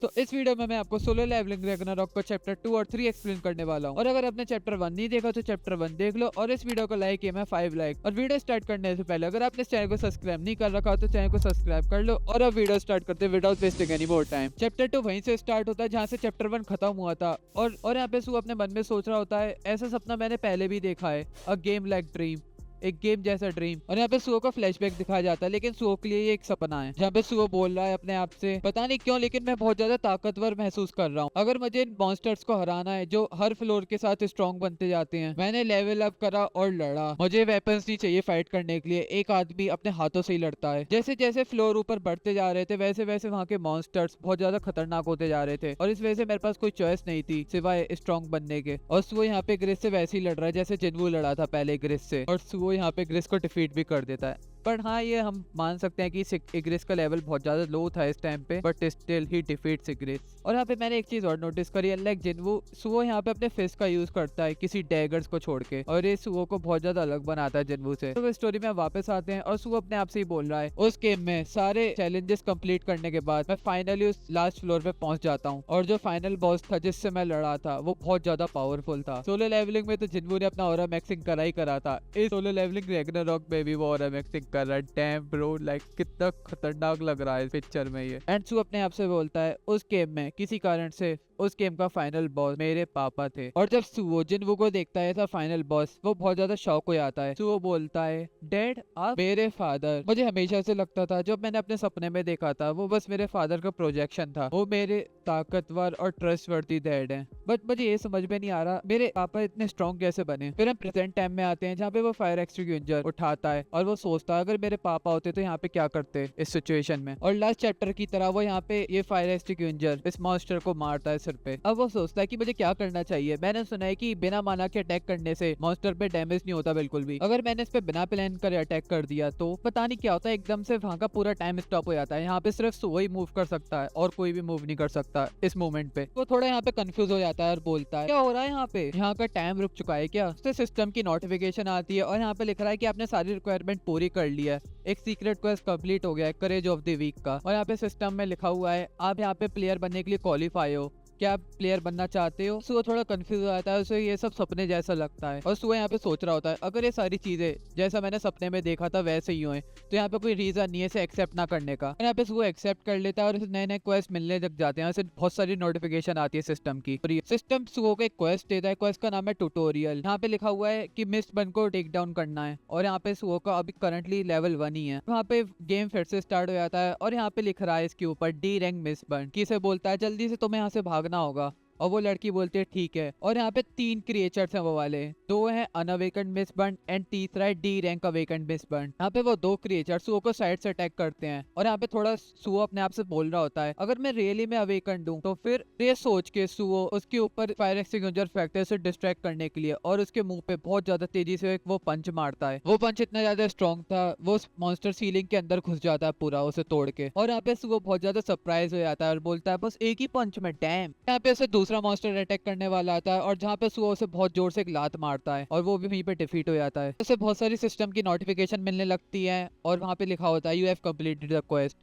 तो इस वीडियो में मैं आपको सोलो लेवलिंग रैग्नारॉक को चैप्टर 2 और 3 एक्सप्लेन करने वाला हूँ। और अगर आपने चैप्टर 1 नहीं देखा तो चैप्टर 1 देख लो और इस वीडियो को लाइक किया मैं 5 लाइक। और वीडियो स्टार्ट करने से पहले अगर आपने इस चैनल को सब्सक्राइब नहीं कर रखा तो चैनल को सब्सक्राइब कर लो। और अब वीडियो स्टार्ट करते हैं without wasting any more time. Chapter 2 वहीं से स्टार्ट होता है जहाँ से चैप्टर 1 खत्म हुआ था। और यहाँ पे सू अपने मन में सोच रहा होता है, ऐसा सपना मैंने पहले भी देखा है, अ गेम लाइक ड्रीम, एक गेम जैसा ड्रीम। और यहाँ पे सुओ का फ्लैशबैक दिखाया जाता है, लेकिन सुओ के लिए ये एक सपना है जहाँ पे सुओ बोल रहा है अपने आप से, पता नहीं क्यों लेकिन मैं बहुत ज्यादा ताकतवर महसूस कर रहा हूँ। अगर मुझे इन मॉन्स्टर्स को हराना है जो हर फ्लोर के साथ स्ट्रॉन्ग बनते जाते हैं, मैंने लेवल अप करा और लड़ा। मुझे वेपन्स नहीं चाहिए फाइट करने के लिए, एक आदमी अपने हाथों से ही लड़ता है। जैसे जैसे फ्लोर ऊपर बढ़ते जा रहे थे वैसे वैसे वहाँ के मॉन्स्टर्स बहुत ज्यादा खतरनाक होते जा रहे थे और इस वजह से मेरे पास कोई चॉइस नहीं थी सिवाय स्ट्रॉन्ग बनने के। और सुओ यहाँ पे ग्रिस से वैसे ही लड़ रहा है जैसे जिन्वू लड़ा था पहले ग्रिस से, और सुओ यहाँ पे ग्रिस को डिफीट भी कर देता है। पर हाँ, ये हम मान सकते हैं कि इग्रिस का लेवल बहुत ज्यादा लो था इस टाइम पे, बट स्टिल ही डिफीट्स इग्रिस। और यहाँ पे मैंने एक चीज और नोटिस करी, अनलाइक जिन्वू, सुओ यहाँ पे अपने फिस्ट का यूज करता है किसी डैगर्स को छोड़ के, और ये सुओ को बहुत ज्यादा अलग बनाता है जिन्वू से। तो स्टोरी में वापस आते हैं और सुओ अपने आप से ही बोल रहा है, उस गेम में सारे चैलेंजेस कंप्लीट करने के बाद मैं फाइनली उस लास्ट फ्लोर पे पहुंच जाता हूँ, और जो फाइनल बॉस था जिससे मैं लड़ा था वो बहुत ज्यादा पावरफुल था। सोलो लेवलिंग में तो जिन्वू ने अपना ऑरा मैक्सिंग करा ही करा था, इस सोलो लेवलिंग रैग्नारॉक में भी वो ऑरा मैक्सिंग कर रहा है। डैम ब्रो, लाइक कितना खतरनाक लग रहा है इस पिक्चर में ये। एंड सू अपने आप से बोलता है, उस गेम में किसी कारण से उस गेम का फाइनल बॉस मेरे पापा थे। और जब सुओ जिन्वू को देखता है ऐसा फाइनल बॉस, वो बहुत ज्यादा शॉक हो जाता है। सुओ बोलता है, डैड आप मेरे फादर, मुझे हमेशा से लगता था जब मैंने अपने सपने में देखा था वो बस मेरे फादर का प्रोजेक्शन था, वो मेरे ताकतवर और ट्रस्टवर्दी डैड हैं। बट मुझे ये समझ में नहीं आ रहा मेरे पापा इतने स्ट्रॉन्ग कैसे बने। फिर हम प्रेजेंट टाइम में आते हैं जहाँ पे वो फायर एक्सटिंग्विशर उठाता है और वो सोचता है अगर मेरे पापा होते तो यहाँ पे क्या करते इस सिचुएशन में। और लास्ट चैप्टर की तरह वो यहाँ पे ये फायर एक्सटिंग्विशर इस मॉन्स्टर को मारता है सिर पे। अब वो सोचता है कि मुझे क्या करना चाहिए। मैंने सुना है कि बिना माना के अटैक करने से मॉन्स्टर पे डैमेज नहीं होता बिल्कुल भी। अगर मैंने इस पे बिना प्लान करे अटैक कर दिया तो पता नहीं क्या होता है, एकदम से वहाँ का पूरा टाइम स्टॉप हो जाता है। यहाँ पे सिर्फ सुओ ही मूव कर सकता है और कोई भी मूव नहीं कर सकता इस मोमेंट पे। वो थोड़ा यहाँ पे कंफ्यूज हो जाता है और बोलता है, क्या हो रहा है यहाँ पे, यहाँ का टाइम रुक चुका है क्या। उससे सिस्टम की नोटिफिकेशन आती है और यहाँ पे लिख रहा है कि आपने सारी रिक्वायरमेंट पूरी कर ली है, एक सीक्रेट क्वेस्ट कंप्लीट हो गया है, करेज ऑफ द वीक का। और यहाँ पे सिस्टम में लिखा हुआ है आप यहाँ पे प्लेयर बनने के लिए क्वालिफाई हो, क्या आप प्लेयर बनना चाहते हो। सुओ थोड़ा कंफ्यूज हो जाता है, उसे ये सब सपने जैसा लगता है। और सुओ यहाँ पे सोच रहा होता है अगर ये सारी चीजें जैसा मैंने सपने में देखा था वैसे ही हुए तो यहाँ पे कोई रीजन नहीं है इसे एक्सेप्ट ना करने का। यहाँ पे सुओ एक्सेप्ट कर लेता है और नए नए क्वेस्ट मिलने लग जाते हैं, उसे बहुत सारी नोटिफिकेशन आती है सिस्टम की। सिस्टम सुओ को एक क्वेस्ट देता है, क्वेस्ट का नाम है ट्यूटोरियल। यहाँ पे लिखा हुआ है कि मिस्ट बन को टेक डाउन करना है, और यहाँ पे सुओ का अभी करंटली लेवल 1 ही है। वहाँ पे गेम फिर से स्टार्ट हो जाता है और यहाँ पे लिख रहा है इसके ऊपर डी रैंक मिस्ट बन, की से बोलता है जल्दी से तुम्हें यहाँ से भागना होगा, और वो लड़की बोलती है ठीक है। और यहाँ पे 3 क्रिएचर्स हैं वो वाले, 2 हैं अनअवेकन्ड मिस्टबर्न एंड तीसरा है डी रैंक अवेकन्ड मिस्टबर्न। यहाँ पे वो 2 क्रिएचर्स सुओ को साइड से अटैक करते हैं और यहाँ पे थोड़ा सुओ अपने आप से बोल रहा होता है अगर मैं रियली में अवेकन्ड हूँ तो फिर ये सोच के सुओ उसके ऊपर फायर एक्सटिंग्विशर फैक्टर से डिस्ट्रैक्ट करने के लिए और उसके मुंह पे बहुत ज्यादा तेजी से वो पंच मारता है। वो पंच इतना ज्यादा स्ट्रॉन्ग था वो मॉन्स्टर सीलिंग के अंदर घुस जाता है पूरा उसे तोड़ के। और यहाँ पे सुओ बहुत ज्यादा सरप्राइज हो जाता है और बोलता है बस एक ही पंच में डैम। यहाँ पे उसे दूसरा मॉन्स्टर अटैक करने वाला आता है और जहाँ पे सुओ उसे बहुत जोर से एक लात मारता है और वो भी वहीं पे डिफीट हो जाता है। उसे बहुत सारी सिस्टम की नोटिफिकेशन मिलने लगती है और वहाँ पे लिखा होता है you have completed the quest,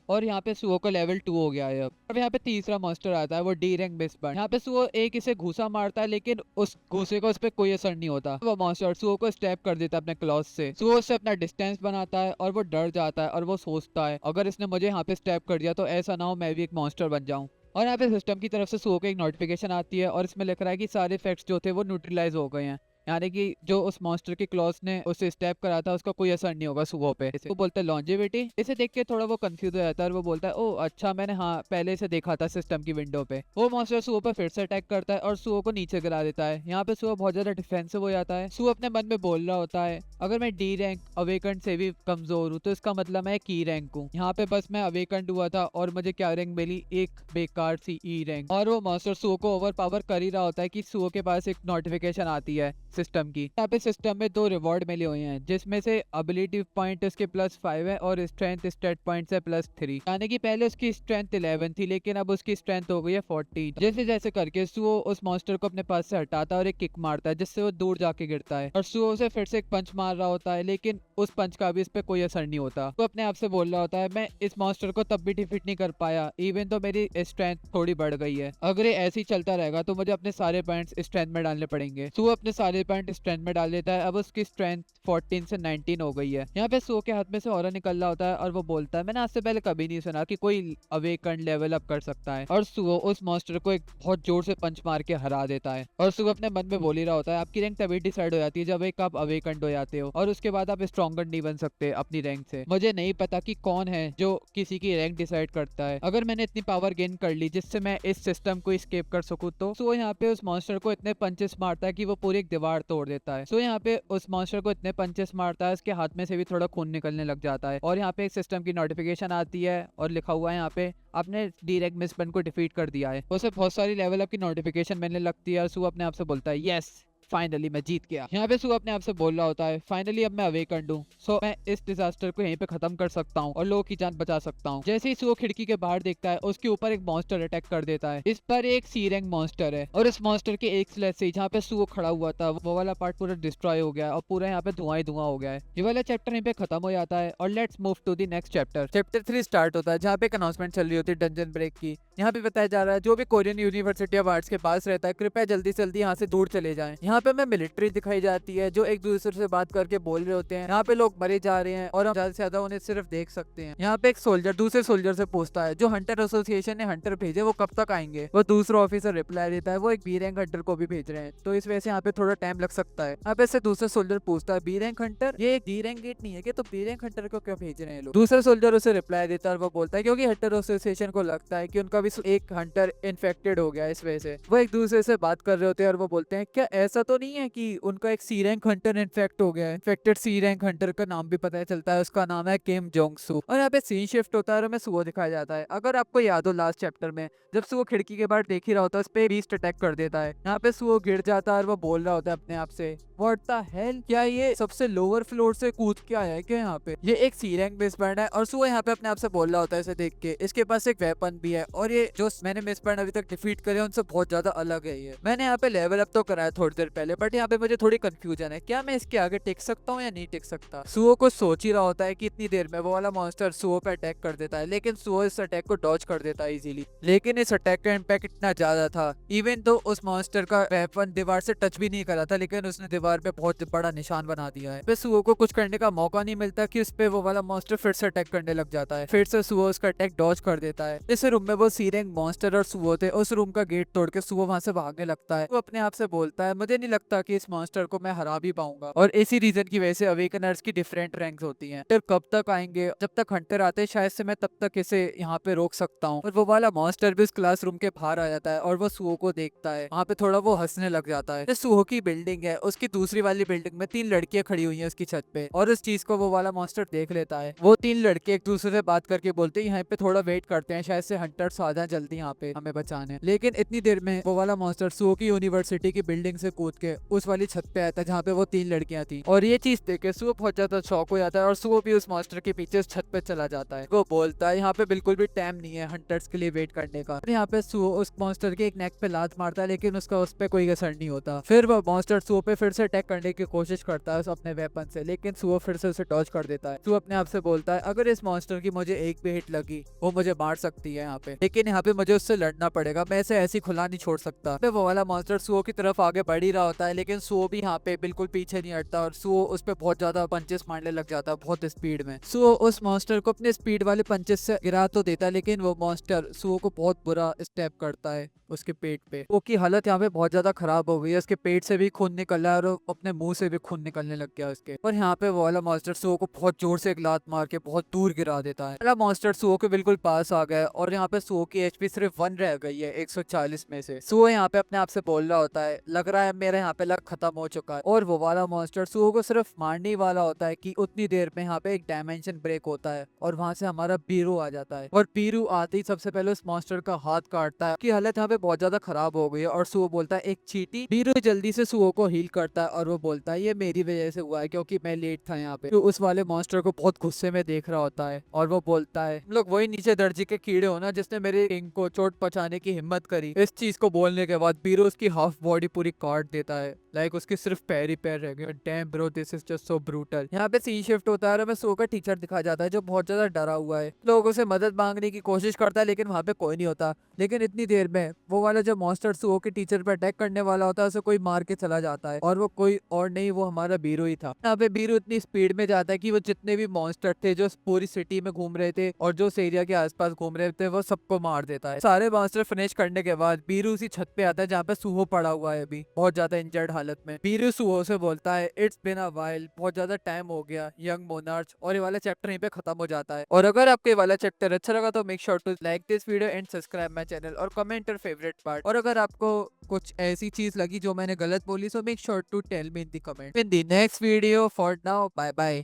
और यहाँ पे सुओ का लेवल 2 हो गया है। अब यहाँ पे तीसरा मॉन्स्टर आता है वो डी रैंक मिस्टबर्न। यहाँ पे सुओ एक इसे घूसा मारता है लेकिन उस घूसे का उस पर कोई असर नहीं होता। वो मॉन्स्टर सुओ को स्टैप कर देता है अपने क्लॉज से। सुओ उससे अपना डिस्टेंस बनाता है और वो डर जाता है और वो सोचता है अगर इसने मुझे यहाँ पे स्टैप कर दिया तो ऐसा ना हो मैं भी एक मॉन्स्टर बन जाऊं। और यहाँ पे सिस्टम की तरफ से सुओ को एक नोटिफिकेशन आती है और इसमें लिख रहा है कि सारे इफेक्ट्स जो थे वो न्यूट्रलाइज हो गए हैं, यानी कि जो उस मॉन्स्टर के क्लॉज ने उसे स्टेप करा था उसका कोई असर नहीं होगा सुओ पे। वो बोलता है लॉन्जेविटी। इसे देख के थोड़ा वो कंफ्यूज हो जाता है और वो बोलता है ओ अच्छा मैंने हाँ पहले से देखा था सिस्टम की विंडो पे। वो मॉन्स्टर सुओ पे फिर से अटैक करता है और सुओ को नीचे गिरा देता है। यहाँ पे सुओ बहुत ज्यादा डिफेंसिव हो जाता है। सुओ अपने मन में बोल रहा होता है अगर मैं डी रैंक अवेकन्ड से भी कमजोर हूँ तो इसका मतलब मैं की रैंक हूँ। यहाँ पे बस मैं अवेकन्ड हुआ था और मुझे क्या रैंक मिली, एक बेकार सी ई रैंक। और वो मॉन्स्टर सुओ को ओवर पावर कर ही रहा होता है कि सुओ के पास एक नोटिफिकेशन आती है सिस्टम की। यहाँ पे सिस्टम में 2 रिवॉर्ड मिले हुए हैं, जिसमें से एबिलिटी पॉइंट उसके +5 है और स्ट्रेंथ स्टेट पॉइंट है +3। यानी कि पहले उसकी स्ट्रेंथ 11 थी, लेकिन अब उसकी स्ट्रेंथ हो गई है 14। जैसे जैसे करके सुओ उस मॉन्स्टर को अपने पास से हटाता है और एक किक मारता है, जिससे वो दूर जाके गिरता है और सुओ उसे फिर से एक पंच मार रहा होता है, लेकिन उस पंच का भी इस पे कोई असर नहीं होता। तो अपने आप से बोल रहा होता है, मैं इस मॉन्स्टर को तब भी डिफीट नहीं कर पाया, इवन तो मेरी स्ट्रेंथ थोड़ी बढ़ गई है। अगर ये ऐसे ही चलता रहेगा तो मुझे अपने सारे पॉइंट्स स्ट्रेंथ में डालने पड़ेंगे। सो अपने सारे पॉइंट स्ट्रेंथ में डाल देता है। अब उसकी स्ट्रेंथ 14 से 19 हो गई है। यहाँ पे सो के हाथ में से ऑरा निकल रहा होता है और वो बोलता है, मैंने आज से पहले कभी नहीं सुना कि कोई अवेकन लेवल अप कर सकता है। और सुओ उस मॉन्स्टर को एक बहुत जोर से पंच मार के हरा देता है। और सुओ अपने मन में बोल ही रहा होता है, आपकी रैंक तभी डिसाइड हो जाती है जब एक आप अवेकन हो जाते हो, और उसके बाद आप स्ट्रॉन्गर नहीं बन सकते अपनी रैंक से। मुझे नहीं पता कि कौन है जो किसी की रैंक डिसाइड करता है। अगर मैंने इतनी पावर गेन कर ली जिससे मैं इस सिस्टम को स्केप कर सकूं, तो सो यहाँ पे उस मॉन्स्टर को इतने पंचेस मारता है कि वो पूरी एक दीवार तोड़ देता है। सो यहाँ पे उस मॉन्स्टर को इतने पंचेस मारता है, उसके हाथ में से भी थोड़ा खून निकलने लग जाता है। और यहाँ पे एक सिस्टम की नोटिफिकेशन आती है और लिखा हुआ है यहाँ पे, आपने डायरेक्ट मिसबन को डिफीट कर दिया है। उसे बहुत सारी लेवल अप की नोटिफिकेशन मिलने लगती है और सू अपने आप से बोलता है, यस फाइनली मैं जीत गया। यहाँ पे सू अपने आप से बोल रहा होता है, फाइनली अब मैं अवेकन हूँ, सो मैं इस डिजास्टर को यहीं पे खत्म कर सकता हूँ और लोगों की जान बचा सकता हूँ। जैसे ही सू खिड़की के बाहर देखता है, उसके ऊपर एक मॉन्स्टर अटैक कर देता है। इस पर एक सी रैंक मॉन्स्टर है और इस मॉन्स्टर के एक स्लेज से जहाँ पे सू खड़ा हुआ था, वो वाला पार्ट पूरा डिस्ट्रॉय हो गया है और पूरा यहाँ पे धुआं ही धुआं हो गया है। ये वाला चैप्टर यहीं पे खत्म हो जाता है और let's move to the next chapter. Chapter 3 start होता है, जहाँ पे एक अनाउंसमेंट चल रही होती है डंजन ब्रेक की। यहाँ पे बताया जा रहा है, जो भी कोरियन यूनिवर्सिटी ऑफ आर्ट्स के पास रहता है, कृपया जल्दी से जल्दी यहाँ से दूर चले जाएं। यहाँ पे हमें मिलिट्री दिखाई जाती है जो एक दूसरे से बात करके बोल रहे होते हैं। यहाँ पे लोग मरे जा रहे हैं और हम ज्यादा से ज्यादा उन्हें सिर्फ देख सकते हैं। यहाँ पे एक सोल्जर दूसरे सोल्जर से पूछता है, जो हंटर एसोसिएशन ने हंटर भेजे वो कब तक आएंगे। वो दूसरा ऑफिसर रिप्लाई देता है, वो एक बी रैंक हंटर को भी भेज रहे हैं, तो इस वजह से यहाँ पे थोड़ा टाइम लग सकता है। यहाँ पे से दूसरा सोल्जर पूछता है, बी रैंक हंटर, ये एक डी रैंक गेट नहीं है क्या, तो बी रैंक हंटर को क्यों भेज रहे हैं लोग। दूसरा सोल्जर उसे रिप्लाई देता है और वो बोलता है, क्योंकि हंटर एसोसिएशन को लगता है कि उनका भी एक हंटर इन्फेक्टेड हो गया, इस वजह से वो एक दूसरे से बात कर रहे होते हैं और वो बोलते हैं, क्या ऐसा तो नहीं है कि उनका एक सी रैंक हंटर इन्फेक्ट हो गया है। इन्फेक्टेड सी रैंक हंटर का नाम भी पता चलता है, उसका नाम है किम जोंग सू। और यहाँ पे सीन शिफ्ट होता है और हमें सुओ दिखाया जाता है। अगर आपको याद हो लास्ट चैप्टर में जब सुओ खिड़की के बाहर देख ही रहा होता है, उस पे बीस्ट अटैक कर देता है। यहाँ पे सुओ गिर जाता है और वो बोल रहा होता है अपने आप से, व्हाट द हेल, क्या ये सबसे लोअर फ्लोर से कूद के आया है क्या। यहाँ पे ये एक सी रैंक मिसबैंड है और सुओ यहाँ पे अपने आप से बोल रहा होता है इसे देख के, इसके पास एक वेपन भी है और ये जो मैंने मिसबैंड अभी तक डिफीट करे उनसे बहुत ज्यादा अलग है। ये मैंने यहाँ पे लेवल अप तो कराया थोड़ी देर पहले, बट यहाँ पे मुझे थोड़ी कंफ्यूजन है, क्या मैं इसके आगे टिक सकता हूँ या नहीं टिक सकता। सुओ को सोच ही रहा होता है कि इतनी देर में वो वाला मॉन्स्टर सुओ पे अटैक कर देता है, लेकिन सुओ इस अटैक को डॉज कर देता है इजीली। लेकिन इस अटैक का इम्पैक्ट इतना ज्यादा था, इवन तो उस मॉन्स्टर का वेपन दीवार से टच भी नहीं करा था, लेकिन उसने दीवार पे बहुत बड़ा निशान बना दिया है। सुओ को कुछ करने का मौका नहीं मिलता कि उस पे वो वाला मॉन्स्टर फिर से अटैक करने लग जाता है। फिर से सुओ उसका अटैक डॉज कर देता है। इस रूम में वो सी रैंक मॉन्स्टर और सुओ थे, उस रूम का गेट तोड़ के सुओ वहां से भागने लगता है। वो अपने आप से बोलता है, मुझे नहीं लगता कि इस मॉन्स्टर को मैं हरा भी पाऊंगा, और इसी रीजन की वजह से अवेकनर्स की डिफरेंट रैंक्स होती हैं। फिर कब तक आएंगे, जब तक हंटर आते हैं शायद से मैं तब तक इसे यहाँ पे रोक सकता हूँ। और वो वाला मॉन्स्टर भी उस क्लासरूम के बाहर आ जाता है और वो सुओ को देखता है, वहाँ पे थोड़ा वो हंसने लग जाता है। सुओ की बिल्डिंग है, उसकी दूसरी वाली बिल्डिंग में 3 लड़कियां खड़ी हुई हैं उसकी छत पे, और उस चीज को वो वाला मॉन्स्टर देख लेता है। वो 3 लड़के एक दूसरे से बात करके बोलते हैं, यहाँ पे थोड़ा वेट करते हैं, शायद से हंटर्स आ जाए जल्दी यहाँ पे हमें बचाने। लेकिन इतनी देर में वो वाला मॉन्स्टर सुओ की यूनिवर्सिटी की बिल्डिंग से कूद के उस वाली छत पे आया था जहाँ पे वो 3 लड़कियां थी, और ये चीज देख के सुओ बहुत ज्यादा शॉक हो जाता है और सुओ भी उस मॉन्स्टर के पीछे उस छत पे चला जाता है। वो बोलता है, यहाँ पे बिल्कुल भी टाइम नहीं है हंटर्स के लिए वेट करने का। यहाँ पे सुओ उस मॉन्स्टर के एक नेक पे लात मारता है, लेकिन उसका उस पे कोई असर नहीं होता। फिर वो मॉन्स्टर सुओ पे फिर से अटैक करने की कोशिश करता है अपने वेपन से, लेकिन सुओ फिर से उसे डॉज कर देता है। सुओ अपने आप से बोलता है, अगर इस मॉन्स्टर की मुझे एक भी हिट लगी वो मुझे मार सकती है यहाँ पे, लेकिन यहाँ पे मुझे उससे लड़ना पड़ेगा, मैं इसे ऐसी खुला नहीं छोड़ सकता। वो वाला मॉन्स्टर सुओ की तरफ आगे बढ़ ही रहा होता है, लेकिन सुओ भी यहाँ पे बिल्कुल पीछे नहीं हटता और सुओ उस पे बहुत ज्यादा पंचेस मारने लग जाता है बहुत स्पीड में। सुओ उस मॉन्स्टर को अपने स्पीड वाले पंचेस से गिरा तो देता है, लेकिन वो मॉन्स्टर सुओ को बहुत बुरा स्टेप करता है उसके पेट पे। वो की हालत यहाँ पे बहुत ज्यादा खराब हो गई है, उसके पेट से भी खून निकल रहा है और अपने मुंह से भी खून निकलने लग गया उसके। और यहाँ पे वो वाला मॉन्स्टर सुओ को बहुत जोर से एक लात मार के बहुत दूर गिरा देता है। वाला मॉन्स्टर सुओ के बिल्कुल पास आ गया और यहाँ पे सुओ की एचपी सिर्फ 1 रह गई है 140 में से। सुओ यहाँ पे अपने आप से बोल रहा होता है, लग रहा है मैं मेरा यहाँ पे लक खत्म हो चुका है। और वो वाला मॉन्स्टर सुहो को सिर्फ मारने ही वाला होता है कि उतनी देर में यहाँ पे एक डायमेंशन ब्रेक होता है और वहां से हमारा बीरू आ जाता है। और बीरू आते ही सबसे पहले उस मॉन्स्टर का हाथ काटता है, की हालत यहाँ पे बहुत ज्यादा खराब हो गई है। और सुहो बोलता है एक चींटी। बीरू जल्दी से सुहो को हील करता है और वो बोलता है ये मेरी वजह से हुआ है क्योंकि मैं लेट था यहाँ पे। तो उस वाले मॉन्स्टर को बहुत गुस्से में देख रहा होता है और वो बोलता है तुम लोग वही नीचे दर्जे के कीड़े हो ना जिसने मेरे किंग को चोट पहुंचाने की हिम्मत करी। इस चीज को बोलने के बाद बीरू उसकी हाफ बॉडी पूरी काट देता है, लाइक उसके सिर्फ पैर ही पैर रह गए। Damn bro, this is just so brutal. यहाँ पे सीन शिफ्ट होता है और हमें सो का टीचर दिखा जाता है जो बहुत ज्यादा डरा हुआ है। लोगों से मदद मांगने की कोशिश करता है लेकिन वहां पे कोई नहीं होता। लेकिन इतनी देर में वो वाला जो मॉन्स्टर सो के टीचर पे अटैक करने वाला होता है उसे कोई मार के चला जाता है और वो कोई और नहीं, वो हमारा बीरू ही था। यहाँ पे बीरू इतनी स्पीड में जाता है कि वो जितने भी मॉन्स्टर थे जो पूरी सिटी में घूम रहे थे और जो उस एरिया के आसपास घूम रहे थे वो सबको मार देता है। सारे मॉन्स्टर फिनिश करने के बाद बीरू उसी छत पे आता है जहाँ पे सुहो पड़ा हुआ है अभी बहुत ज्यादा इंजर्ड हालत में। बीरू सुहो से बोलता है इट्स बिन अ वाइल, बहुत ज्यादा टाइम हो गया यंग मोनार्च। और ये वाला चैप्टर यहीं पे खत्म हो जाता है। और अगर आपको ये वाला चैप्टर अच्छा लगा तो make sure to like this video and subscribe my channel और कमेंट योर फेवरेट पार्ट। और अगर आपको कुछ ऐसी चीज लगी जो मैंने गलत बोली so make sure to tell me in the comment. In the next video, for now bye bye.